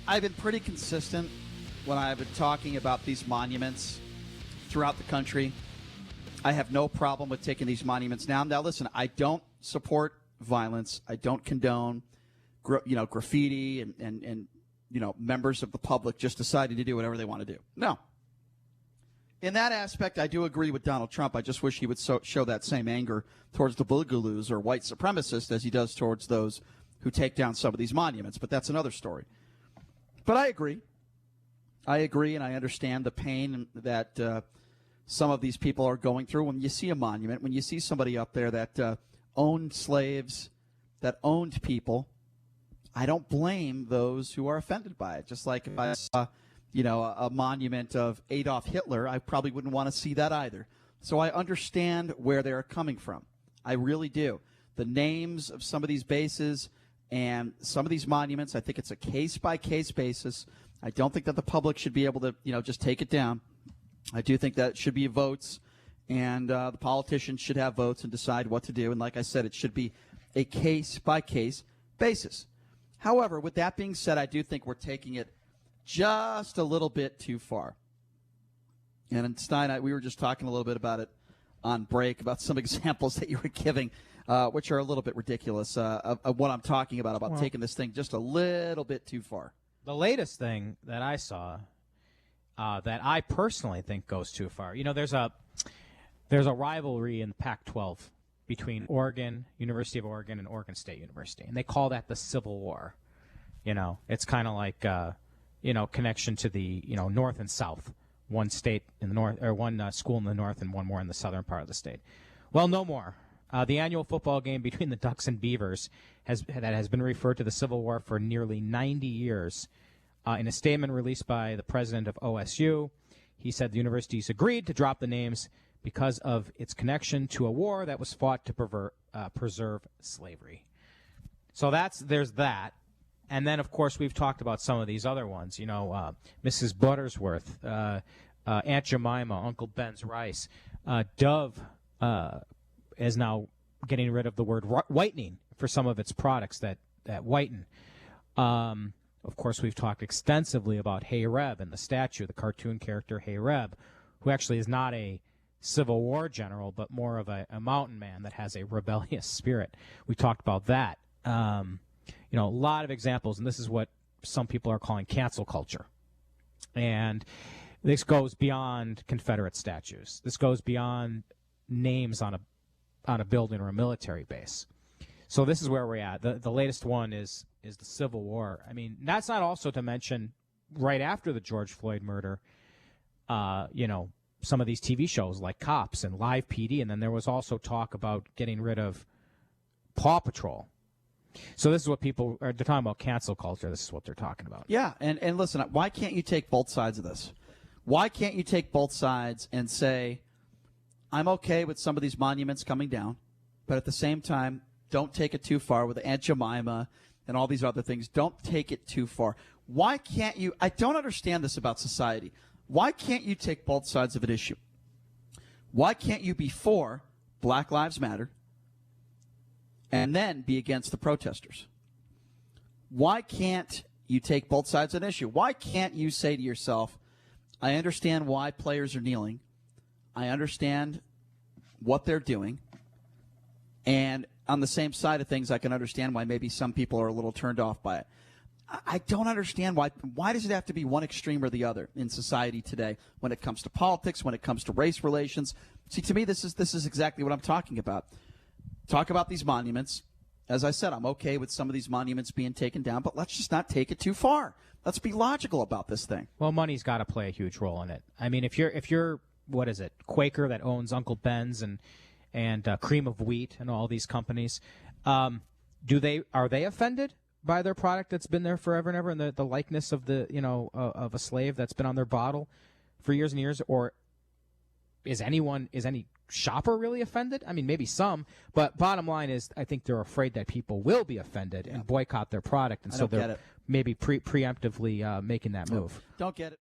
I've been pretty consistent when I've been talking about these monuments throughout the country. I have no problem with taking these monuments down. Now, listen, I don't support violence. I don't condone, graffiti and members of the public just deciding to do whatever they want to do. No. In that aspect, I do agree with Donald Trump. I just wish he would show that same anger towards the Boogaloos or white supremacists as he does towards those who take down some of these monuments. But that's another story. But I agree. And I understand the pain that some of these people are going through when you see a monument, when you see somebody up there that owned slaves, that owned people. I don't blame those who are offended by it. Just like if I saw, a monument of Adolf Hitler, I probably wouldn't want to see that either. So I understand where they're coming from. I really do. The names of some of these bases and some of these monuments, I think it's a case-by-case basis. I don't think that the public should be able to, just take it down. I do think that it should be votes, and the politicians should have votes and decide what to do. And like I said, it should be a case-by-case basis. However, with that being said, I do think we're taking it just a little bit too far. And Stein, we were just talking a little bit about it on break, about some examples that you were giving, which are a little bit ridiculous, of what I'm talking about taking this thing just a little bit too far. The latest thing that I saw that I personally think goes too far, there's a rivalry in the Pac-12 between Oregon, University of Oregon, and Oregon State University, and they call that the Civil War. It's kind of like connection to the North and South, one state in the north, or one school in the north and one more in the southern part of the state. Well, no more. The annual football game between the Ducks and Beavers has been referred to the Civil War for nearly 90 years. In a statement released by the president of OSU, he said the universities agreed to drop the names because of its connection to a war that was fought to preserve slavery. So there's that. And then, of course, we've talked about some of these other ones. Mrs. Buttersworth, Aunt Jemima, Uncle Ben's rice. Dove is now getting rid of the word whitening for some of its products that whiten. Of course, we've talked extensively about Hey Reb and the statue, the cartoon character Hey Reb, who actually is not a Civil War general, but more of a mountain man that has a rebellious spirit. We talked about that. A lot of examples, and this is what some people are calling cancel culture. And this goes beyond Confederate statues. This goes beyond names on a building or a military base. So this is where we're at. The latest one is the Civil War. I mean, that's not also to mention right after the George Floyd murder, some of these TV shows like Cops and Live PD, and then there was also talk about getting rid of Paw Patrol. So this is what they're talking about cancel culture. This is what they're talking about. Yeah, and listen, why can't you take both sides of this? Why can't you take both sides and say, I'm okay with some of these monuments coming down, but at the same time, don't take it too far with Aunt Jemima and all these other things. Don't take it too far. Why can't you? I don't understand this about society. Why can't you take both sides of an issue? Why can't you be for Black Lives Matter and then be against the protesters? Why can't you take both sides of an issue? Why can't you say to yourself, I understand why players are kneeling. I understand what they're doing. And on the same side of things, I can understand why maybe some people are a little turned off by it. I don't understand why does it have to be one extreme or the other in society today when it comes to politics, when it comes to race relations. See, to me, this is exactly what I'm talking about. Talk about these monuments. As I said, I'm okay with some of these monuments being taken down, but let's just not take it too far. Let's be logical about this thing. Well, money's got to play a huge role in it. I mean, if you're what is it, Quaker that owns Uncle Ben's and Cream of Wheat and all these companies, are they offended by their product that's been there forever and ever, and the likeness of of a slave that's been on their bottle for years and years, or is any shopper really offended? I mean, maybe some, but bottom line is I think they're afraid that people will be offended and boycott their product, and so they're maybe preemptively making that move. Don't get it.